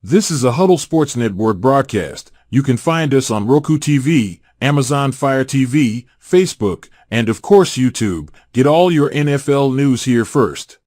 This is a Huddle Sports Network broadcast. You can find us on Roku TV, Amazon Fire TV, Facebook, and of course YouTube. Get all your NFL news here first.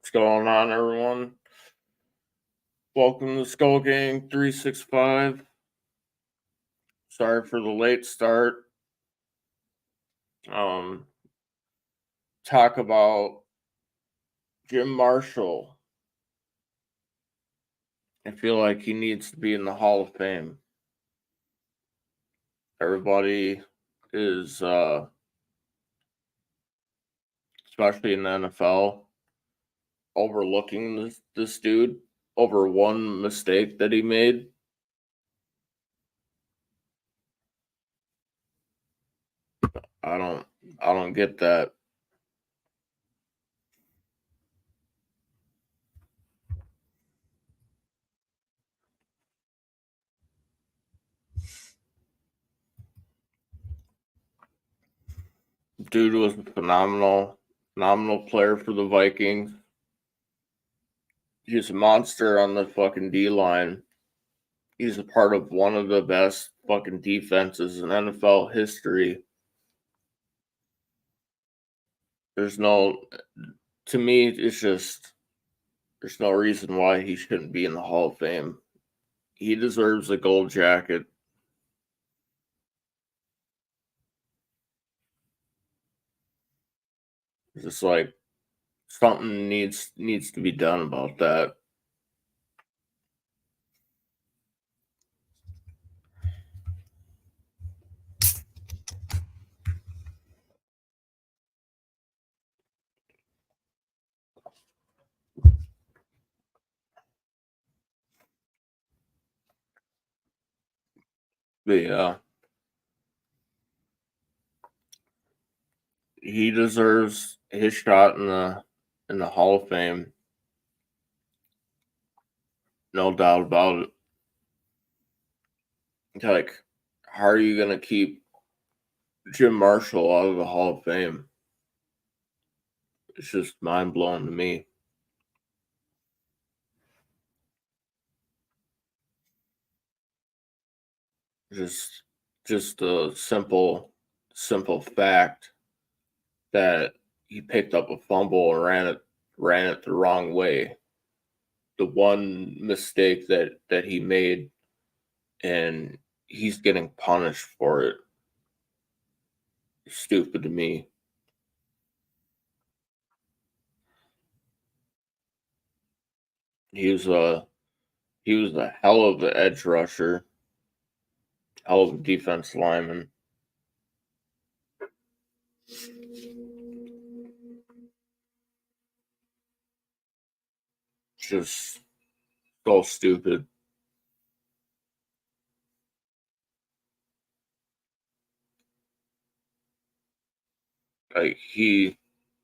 What's going on, everyone? Welcome to Skol Gang 365. Sorry for the late start. Talk about Jim Marshall. I feel like he needs to be in the Hall of Fame. Everybody is, especially in the NFL, overlooking this dude over one mistake that he made. I don't get that. Dude was a phenomenal player for the Vikings. He's a monster on the fucking D-line. He's a part of one of the best fucking defenses in NFL history. To me, it's just, there's no reason why he shouldn't be in the Hall of Fame. He deserves a gold jacket. It's just like something needs to be done about that. But yeah, he deserves his shot in the Hall of Fame. No doubt about it. Like, how are you gonna keep Jim Marshall out of the Hall of Fame? It's just mind blowing to me. Just a simple fact that he picked up a fumble and ran it the wrong way. The one mistake that he made, and he's getting punished for it. Stupid to me. He was a hell of an edge rusher, hell of a defense lineman. Just so stupid. Like, he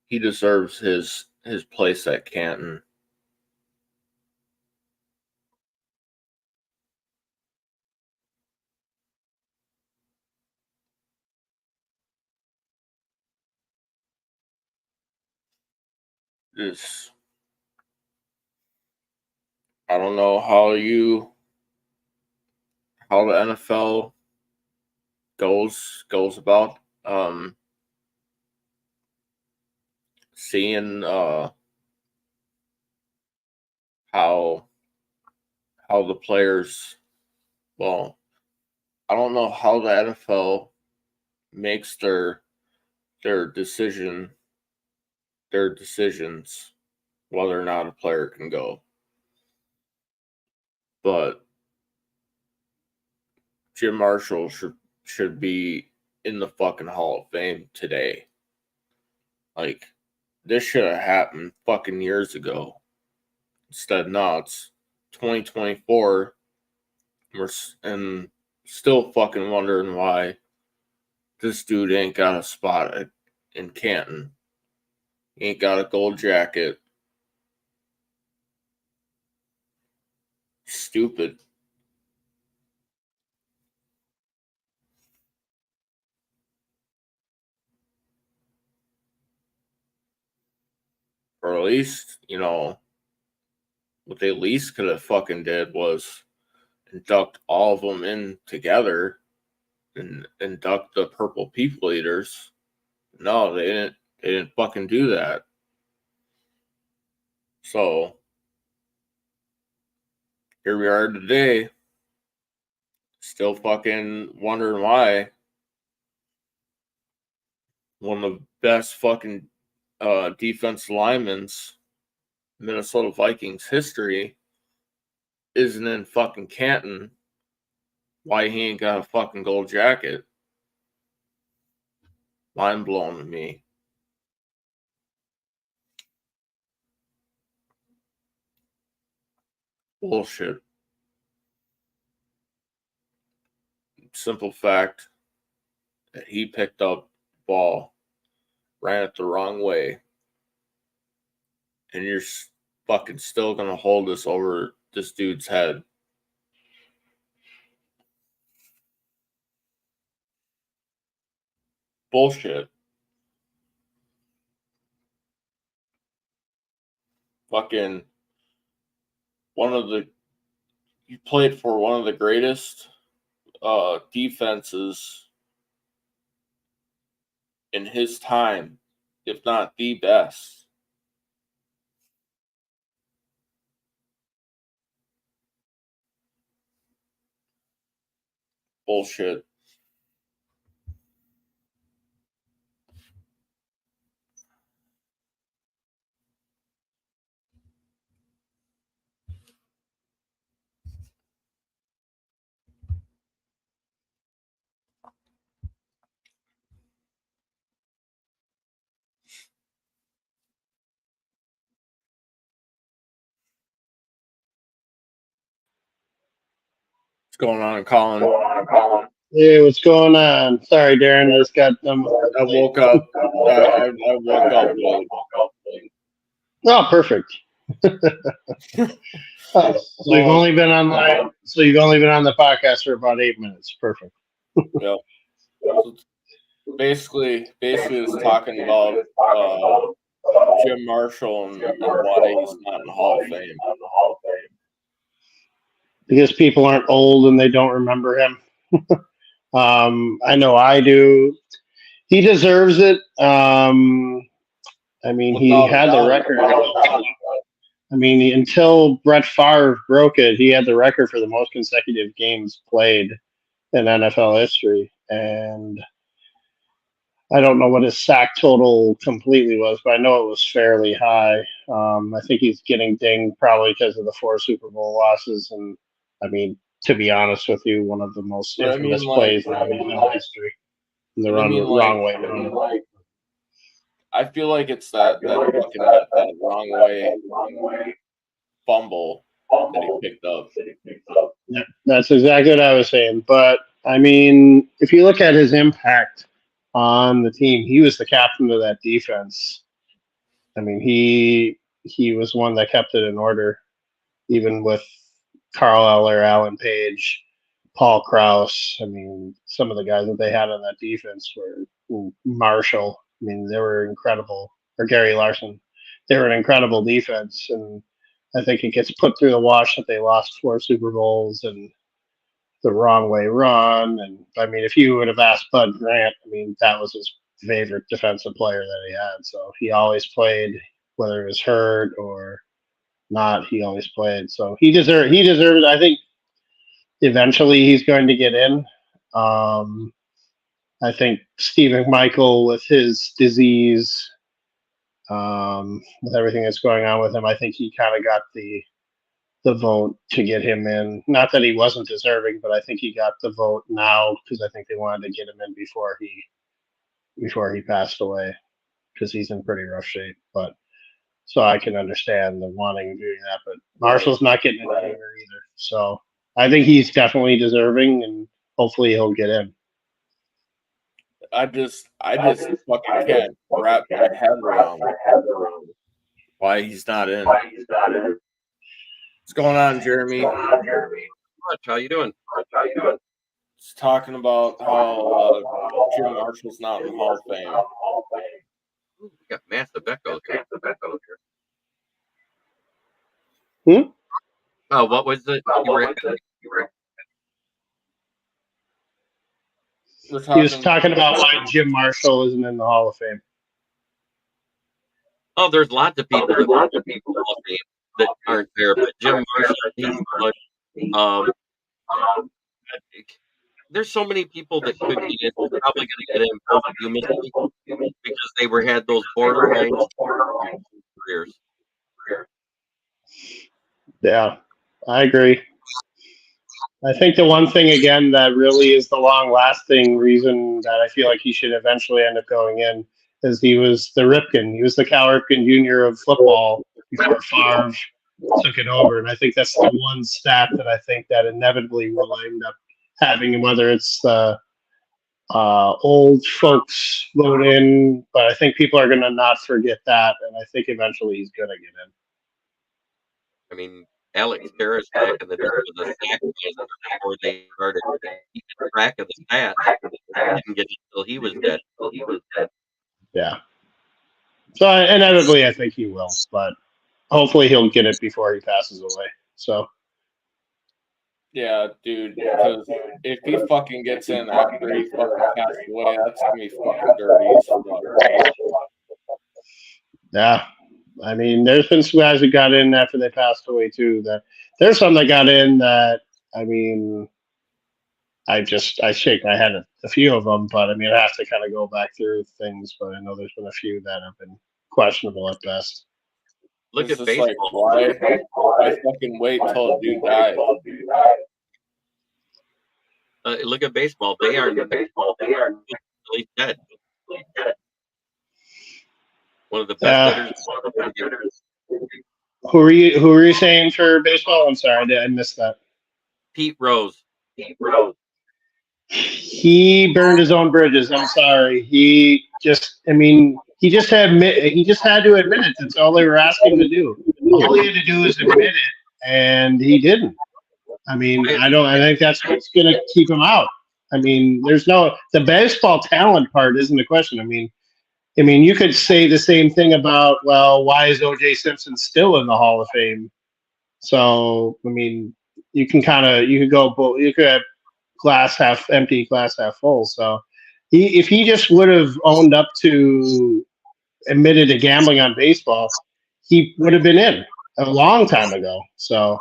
deserves his place at Canton. Just, I don't know how the NFL goes about seeing how the players, well, I don't know how the NFL makes their decisions whether or not a player can go. But Jim Marshall should be in the fucking Hall of Fame today. Like, this should have happened fucking years ago. Instead, no, it's 2024. And still fucking wondering why this dude ain't got a spot in Canton. He ain't got a gold jacket. Stupid. Or at least, what they least could have fucking did was induct all of them in together and induct the purple people eaters. No, they didn't fucking do that. So here we are today, still fucking wondering why one of the best fucking defense linemen's Minnesota Vikings history isn't in fucking Canton. Why he ain't got a fucking gold jacket? Mind blown to me. Bullshit. Simple fact that he picked up the ball, ran it the wrong way, and you're fucking still gonna hold this over this dude's head. Bullshit. Fucking you played for one of the greatest defenses in his time, if not the best. Bullshit. What's going on, Colin? Hey, what's going on? Sorry, Darren, I just got done. I woke up. I woke up late. Oh, perfect. So you've only been on the podcast for about 8 minutes. Perfect. Yep. Basically, it's talking about Jim Marshall and why he's not in the Hall of Fame. Because people aren't old and they don't remember him. I know I do. He deserves it. I mean, he had the record. I mean, until Brett Favre broke it, he had the record for the most consecutive games played in NFL history. And I don't know what his sack total completely was, but I know it was fairly high. I think he's getting dinged probably because of the 4 Super Bowl losses. And I mean, to be honest with you, one of the most infamous plays in NFL history. In the wrong way. I feel like it's that wrong way fumble that he picked up. Yeah, that's exactly what I was saying. But I mean, if you look at his impact on the team, he was the captain of that defense. I mean, he was one that kept it in order, even with Carl Eller, Alan Page, Paul Krause. I mean, some of the guys that they had on that defense were Marshall. I mean, they were incredible. Or Gary Larson. They were an incredible defense. And I think it gets put through the wash that they lost 4 Super Bowls and the wrong way run. And I mean, if you would have asked Bud Grant, I mean, that was his favorite defensive player that he had. So he always played, whether it was hurt or not, he always played. So he deserved it. I think eventually he's going to get in. I think Stephen Michael with his disease, with everything that's going on with him, I think he kind of got the vote to get him in. Not that he wasn't deserving, but I think he got the vote now because I think they wanted to get him in before he passed away because he's in pretty rough shape. But So I can understand the wanting of doing that, but Marshall's not getting it anywhere either. So I think he's definitely deserving, and hopefully he'll get in. I just fucking can't wrap my head around why he's not in. What's going on, Jeremy? How you doing? Just talking about how Jim Marshall's not in the Hall of Fame. Ooh, we got massive echoes here. Oh, what was it? You were He was talking about why Jim Marshall isn't in the Hall of Fame. Oh, there's lots of people that aren't there, but Jim Marshall, there's so many people that could get in. We're probably going to get in posthumously because they had those borderline careers. Yeah, I agree. I think the one thing, again, that really is the long-lasting reason that I feel like he should eventually end up going in is he was the Ripken. He was the Cal Ripken Jr. of football before Favre took it over. And I think that's the one stat that I think that inevitably will end up having, whether it's the old folks vote in, but I think people are going to not forget that. And I think eventually he's going to get in. I mean, Alex Harris back in the day was a sack before they started keeping track of the stats. Didn't get it until he was dead. Yeah. So inevitably, I think he will, but hopefully he'll get it before he passes away. So. Yeah, dude. Because if he fucking gets in after he fucking passes away, that's gonna be fucking dirty as fuck. Yeah. I mean, there's been some guys who got in after they passed away too. That there's some that got in that, I mean, I shake my head at a few of them, but I mean, I have to kind of go back through things. But I know there's been a few that have been questionable at best. Look It's at just baseball. Like, why fucking wait till a dude dies? Look at baseball. They are really dead. One of the best hitters. Who are you saying for baseball? I'm sorry, I missed that. Pete Rose. He burned his own bridges. I'm sorry. He just had to admit it. That's all they were asking him to do. All he had to do was admit it, and he didn't. I mean, I think that's what's going to keep him out. I mean, the baseball talent part isn't the question. I mean, you could say the same thing about, well, why is O.J. Simpson still in the Hall of Fame? So, I mean, you could have glass half empty, glass half full. So, if he just would have owned up to admitted to gambling on baseball, he would have been in a long time ago. So.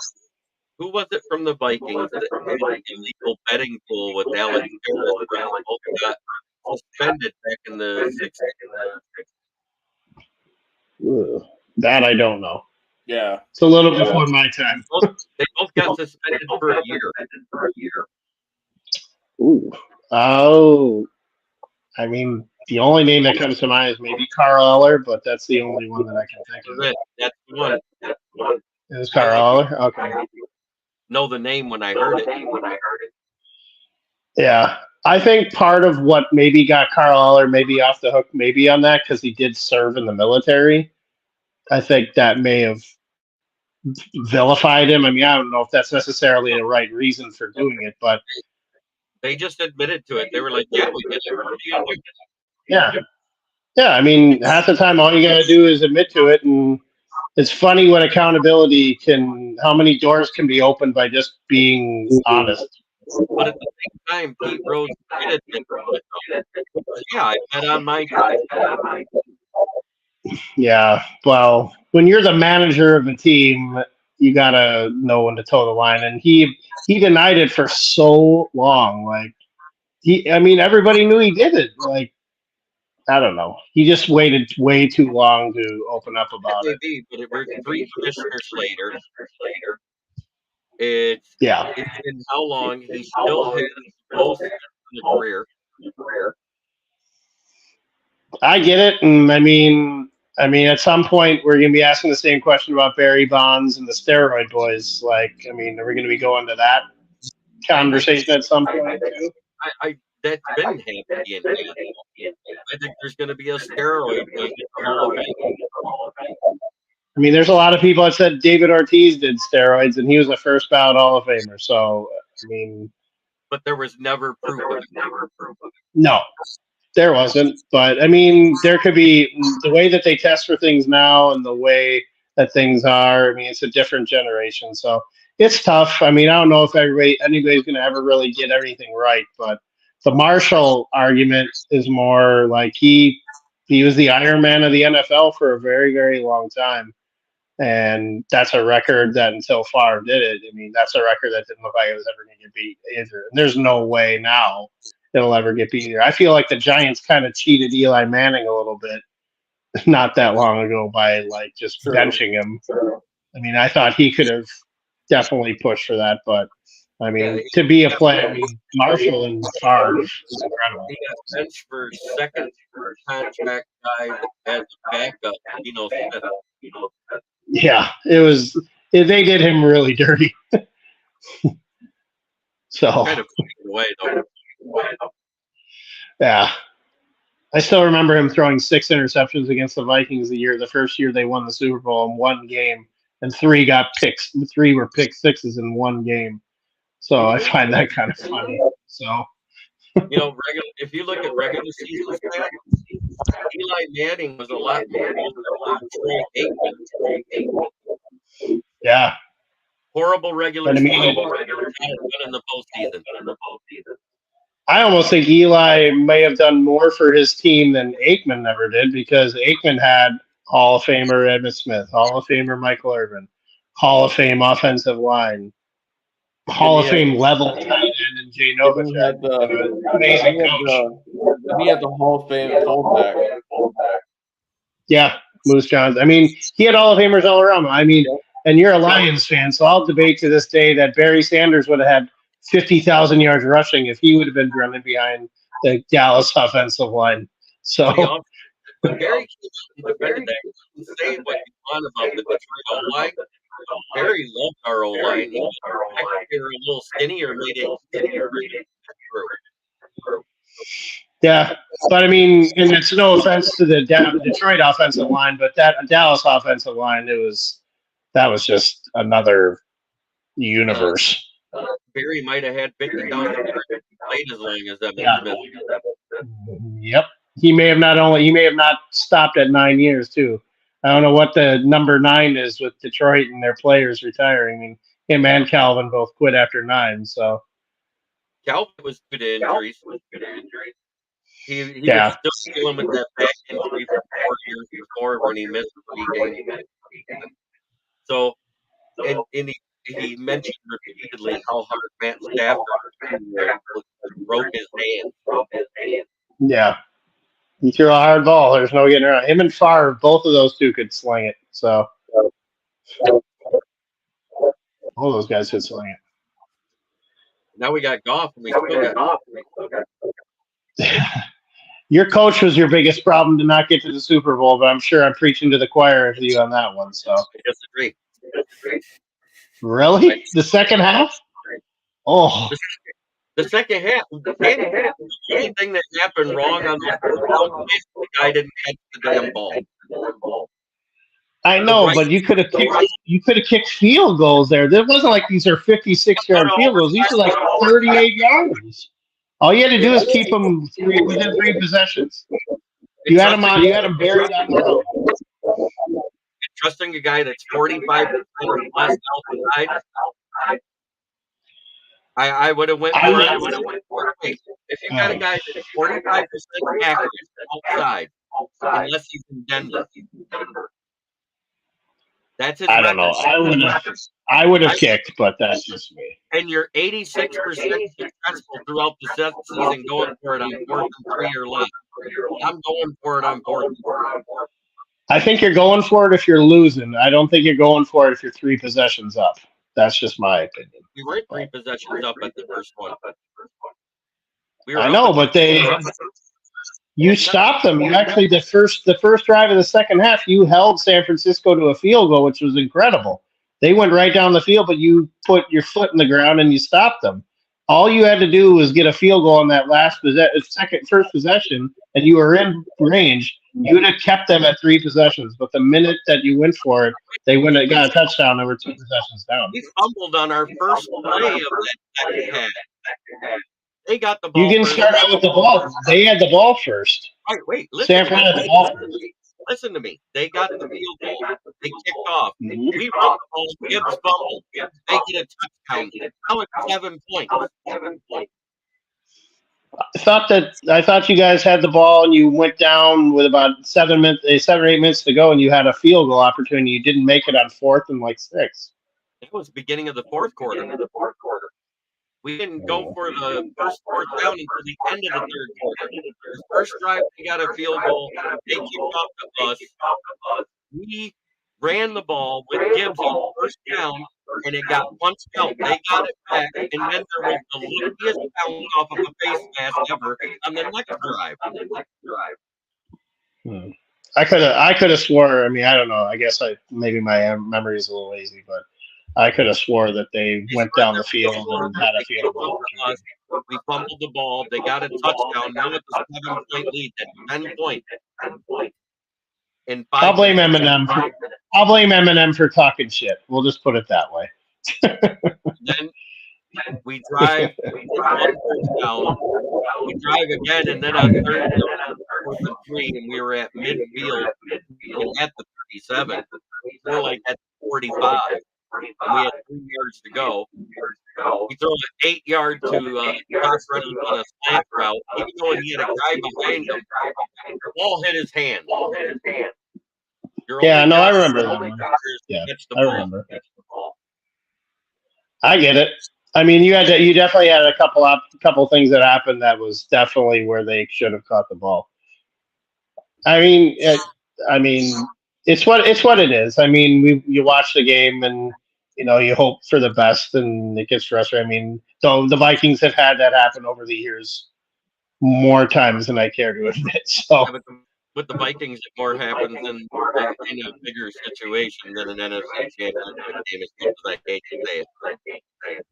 Who was it from the Vikings that had an illegal betting pool with Alex Harris? Both got suspended back in the 60s. That I don't know. Yeah. It's a little before my time. They both got suspended for a year. Ooh. Oh. I mean, the only name that comes to mind is maybe Carl Eller, but that's the only one that I can think of. That's the one. It was Carl Eller? Okay. Know the name when I heard it. Yeah. I think part of what maybe got Carl Eller maybe off the hook maybe on that, because he did serve in the military, I think that may have vilified him. I mean, I don't know if that's necessarily the right reason for doing it, but they just admitted to it. They were like, yeah, we did it. Yeah. Yeah, I mean, half the time all you got to do is admit to it, and it's funny what accountability how many doors can be opened by just being honest. But at the same time, Pete Rose did admit to it. Yeah, I bet on my guy. Yeah, well, when you're the manager of a team, you got to know when to toe the line, and he denied it for so long. Like, everybody knew he did it. Like, I don't know. He just waited way too long to open up about it. But it was 3 commissioners later. It's been how long? He still has most of the career. I get it, and I mean, I mean, at some point, we're going to be asking the same question about Barry Bonds and the steroid boys. Like, I mean, are we going to be going to that conversation at some point, too? That's been happening in baseball. I think there's going to be a steroid wing in the Hall of Fame. I mean, there's a lot of people that said David Ortiz did steroids, and he was a first ballot Hall of Famer. So, I mean, but there was never proof of it. No, there wasn't. But I mean, there could be the way that they test for things now and the way that things are. I mean, it's a different generation, so it's tough. I mean, I don't know if anybody's going to ever really get everything right, but the Marshall argument is more like he was the Iron Man of the NFL for a very, very long time. And that's a record that until Favre did it, I mean, that's a record that didn't look like it was ever going to get beat either. And there's no way now it'll ever get beat either. I feel like the Giants kind of cheated Eli Manning a little bit not that long ago by like just benching him. I mean, I thought he could have definitely pushed for that, but I mean, to be a player, I mean, Marshall and Favre is incredible. He got benched for second contract guy that had the backup, Smith. Yeah, they did him really dirty. So kind of away though. Yeah. I still remember him throwing 6 interceptions against the Vikings the first year they won the Super Bowl in one game, and 3 were pick sixes in one game. So I find that kind of funny. So if you look at regular season stats, Eli Manning was a lot more than Aikman. Yeah. Horrible regular season in the postseason. I almost think Eli may have done more for his team than Aikman ever did, because Aikman had Hall of Famer Emmitt Smith, Hall of Famer Michael Irvin, Hall of Fame offensive line, Hall of Fame level tight end, and Jay Novacek. Amazing coach. He had the Hall of Fame fullback. Yeah, Moose Johns. I mean, he had Hall of Famers all around him. I mean, and you're a Lions fan, so I'll debate to this day that Barry Sanders would have had 50,000 yards rushing if he would have been running behind the Dallas offensive line. So when Barry came out and defended that, you can say what you want about the Detroit O-line. Barry loved our O-line. He was a little skinnier, made it skinnier. Yeah, but I mean, and it's no offense to the Detroit offensive line, but that Dallas offensive line, that was just another universe. Barry might have had 50,000 yards played as long as Emmitt Smith. Yep. He may have not stopped at 9 years too. I don't know what the number 9 is with Detroit and their players retiring. I mean, him and Calvin both quit after 9. So Calvin was due to injuries. He was still dealing with that back injury for 4 years before when he missed 3 games. So, and he mentioned repeatedly how hard Matt Stafford broke his hand. Yeah. He threw a hard ball. There's no getting around. Him and Favre, both of those two could sling it. So all those guys could sling it. Now we got Goff, and we still got Your coach was your biggest problem to not get to the Super Bowl, but I'm sure I'm preaching to the choir with you on that one. So I disagree. Really? The second half? Oh. The second half. The only thing that happened wrong on the guy didn't catch the damn ball. I know, but you could have kicked field goals there. It wasn't like these are 56-yard field goals. These are like 38 yards. All you had to do is keep them within 3 possessions. You had them buried on the road. Trusting a guy that's 45% less outside, I would have went for it. If you got a guy that's 45% accurate outside, unless he's in Denver, that's his record. I don't know. I would have kicked, but that's just me. And you're 86% successful throughout the season going for it on 4th and 3 or less. I'm going for it on 4th. I think you're going for it if you're losing. I don't think you're going for it if you're 3 possessions up. That's just my opinion. We were 3 possessions up at the first one. I know, but You stopped them. You actually the first drive of the second half, you held San Francisco to a field goal, which was incredible. They went right down the field, but you put your foot in the ground and you stopped them. All you had to do was get a field goal on that first possession, and you were in range. You would have kept them at 3 possessions, but the minute that you went for it, they went and got a touchdown. They were 2 possessions down. We fumbled on our first play of that second half. They got the ball. You didn't start out with the ball. They had the ball first. Wait, listen. San Fran had the ball first. Listen to me. They got the field goal. They kicked off. We run the ball. Gibbs fumbled. They get a touchdown. Now it's 7 points. I thought you guys had the ball and you went down with about 7 or 8 minutes to go, and you had a field goal opportunity. You didn't make it on 4th and 6. It was the beginning of the fourth quarter. We didn't go for the first fourth down until the end of the third quarter. The first drive, we got a field goal. They kicked off to us. We ran the ball with Gibbs on first down, and it got punched out. They got it back, and then there was the luckiest bounce off of a face mask ever on the next drive. I could have swore. I mean, I don't know. I guess maybe my memory is a little lazy, but I could have swore that they went down the field and had a field goal. We fumbled the ball. They got a touchdown. Now it's a 7-point lead. That's 10 points. I'll blame Eminem. I'll blame Eminem for talking shit. We'll just put it that way. Then we drive. One first down. We drive again, and then on third down, 4th and 3, and we were at midfield at the 37. We're like at 45. And we had 3 yards to go. He throws an 8-yard to Josh Reynolds on a slant route, even though he had a guy behind him. The ball hit his hand. Yeah, no, I remember that. Yeah, I remember. I get it. I mean, you definitely had a couple things that happened that was definitely where they should have caught the ball. I mean, it's what it is. I mean, you watch the game and you hope for the best, and it gets frustrating. I mean, so the Vikings have had that happen over the years more times than I care to admit. So. Yeah, with the Vikings, it more happens in a bigger situation than an NFC Championship game. As much as I hate to say it.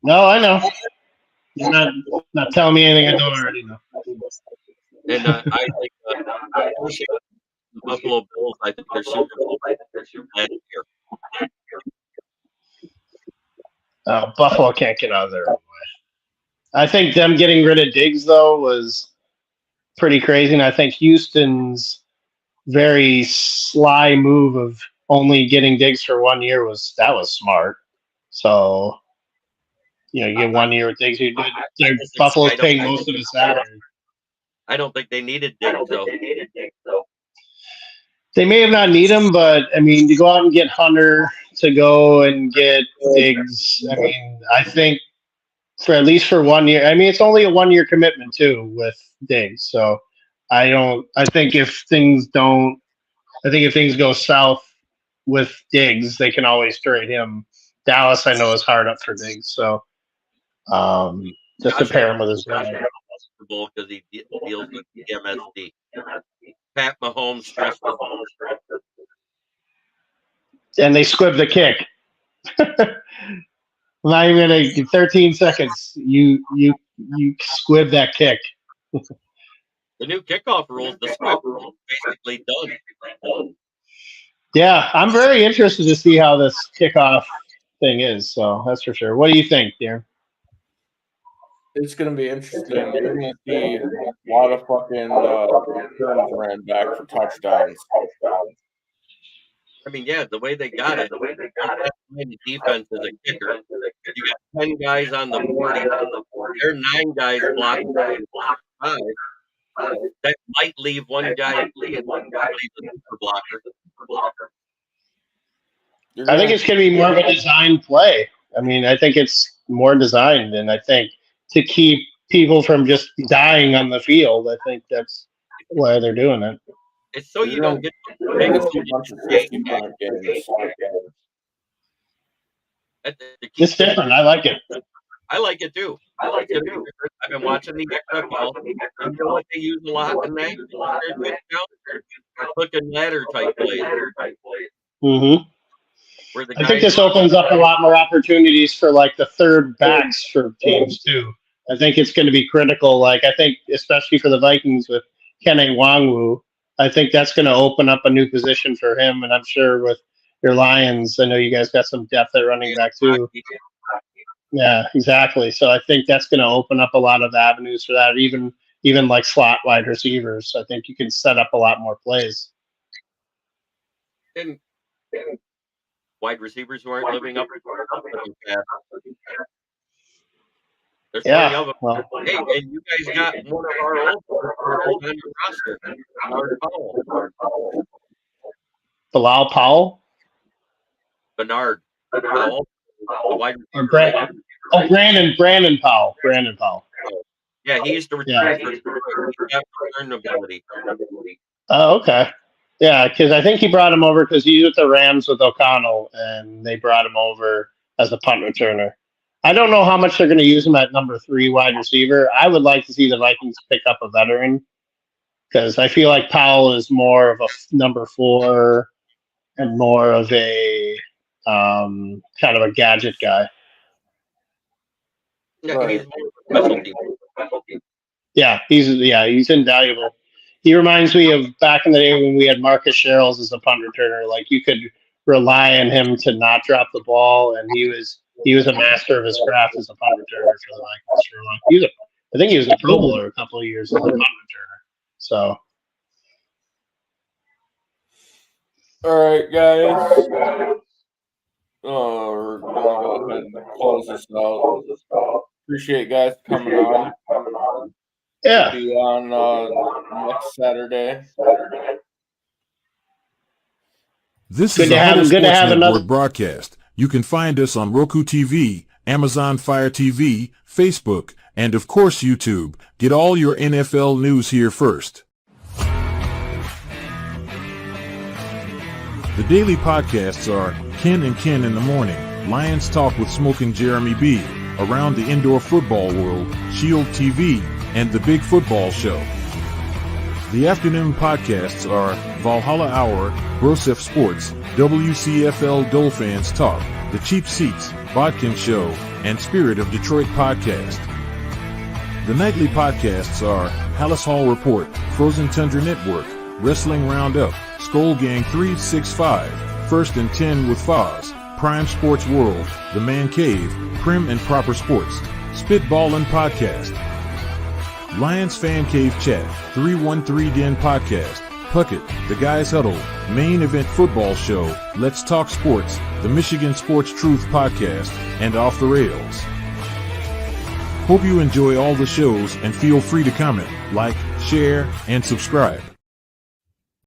No, I know. You're not telling me anything I don't already know. And I think the Buffalo Bills, I think they're Super Bowl last year. Buffalo can't get out of there. I think them getting rid of Diggs, though, was pretty crazy. And I think Houston's very sly move of only getting Diggs for 1 year was smart. So, you get 1 year with Diggs. Buffalo's paying most of his salary. I don't think they needed Diggs, though. They may have not need him, but I mean, to go out and get Hunter, to go and get Diggs. I mean, I think for at least for 1 year. I mean, it's only a 1 year commitment too with Diggs. So I think if things go south with Diggs, they can always trade him. Dallas, I know, is hard up for Diggs. So just to pair him with his guy. Because he deals with MSD. Pat Mahomes stressed. And they squibbed the kick. Not even 13 seconds. You squibbed that kick. The new kickoff rules, the squib rule, basically done. Yeah, I'm very interested to see how this kickoff thing is. So that's for sure. What do you think, Darren? It's going to be interesting. You're going to see a lot of fucking turns ran back for touchdowns. I mean, yeah, the way they got it, the defense is a kicker. You got 10 guys on the board. There are 9 guys blocking 5. That might leave one guy free and one guy leave the super blocker. I think it's going to be more of a design play. I mean, I think it's more designed, and I think to keep people from just dying on the field, I think that's why they're doing it. It's so you don't get It's different. I like it. I like it too. It's gonna be different. I've been watching the XFL. And you know what they use a lot in that hook and ladder type plays Mm-hmm. where the I think guys this opens up a lot more opportunities for like the third backs for teams too. I think it's going to be critical. Like I think especially for the Vikings with Kene Nwangwu, I think that's going to open up a new position for him. And I'm sure with your Lions, I know you guys got some depth at running back too. Yeah, exactly. So I think that's going to open up a lot of avenues for that. Even like slot wide receivers. I think you can set up a lot more plays. and wide receivers who aren't living up to that. There's plenty of them. Well, Hey, and you guys got one of our old starters on your roster, Bernard Powell. Bilal Powell Bernard Powell, the wide or receiver. Brandon Powell. Brandon Powell. Yeah, he used to return for return ability. Oh, okay. Yeah, because I think he brought him over because he was with the Rams with O'Connell, and they brought him over as a punt returner. I don't know how much they're going to use him at number 3 wide receiver. I would like to see the Vikings pick up a veteran because I feel like Powell is more of a number 4 and more of a kind of a gadget guy. Yeah, he's more specialty. Yeah, he's invaluable. He reminds me of back in the day when we had Marcus Sherrills as a punt returner. Like you could rely on him to not drop the ball, and he was a master of his craft as a punt returner for the Vikings for a long. I think he was a Pro Bowler a couple of years as a punt returner. So, All right, guys. We're gonna go ahead and close this out. Appreciate guys coming on. yeah. Be on next Saturday. This Good is to a have- Huddle good to Sports have Network another- broadcast. You can find us on Roku TV, Amazon Fire TV, Facebook, and of course YouTube. Get all your NFL news here first. The daily podcasts are Ken and Ken in the Morning, Lions Talk with Smoking Jeremy B, Around the Indoor Football World, Shield TV, and The Big Football Show. The afternoon podcasts are Valhalla Hour, Brosef Sports, WCFL Dolphins Talk, The Cheap Seats, Bodkin Show, and Spirit of Detroit Podcast. The nightly podcasts are Hallis Hall Report, Frozen Tundra Network, Wrestling Roundup, Skol Gang 365, First and 10 with Foz, Prime Sports World, The Man Cave, Prim and Proper Sports, Spitballin' Podcast, Lions Fan Cave Chat, 313 Den Podcast, Puckett, The Guys Huddle, Main Event Football Show, Let's Talk Sports, The Michigan Sports Truth Podcast, and Off the Rails. Hope you enjoy all the shows and feel free to comment, like, share, and subscribe.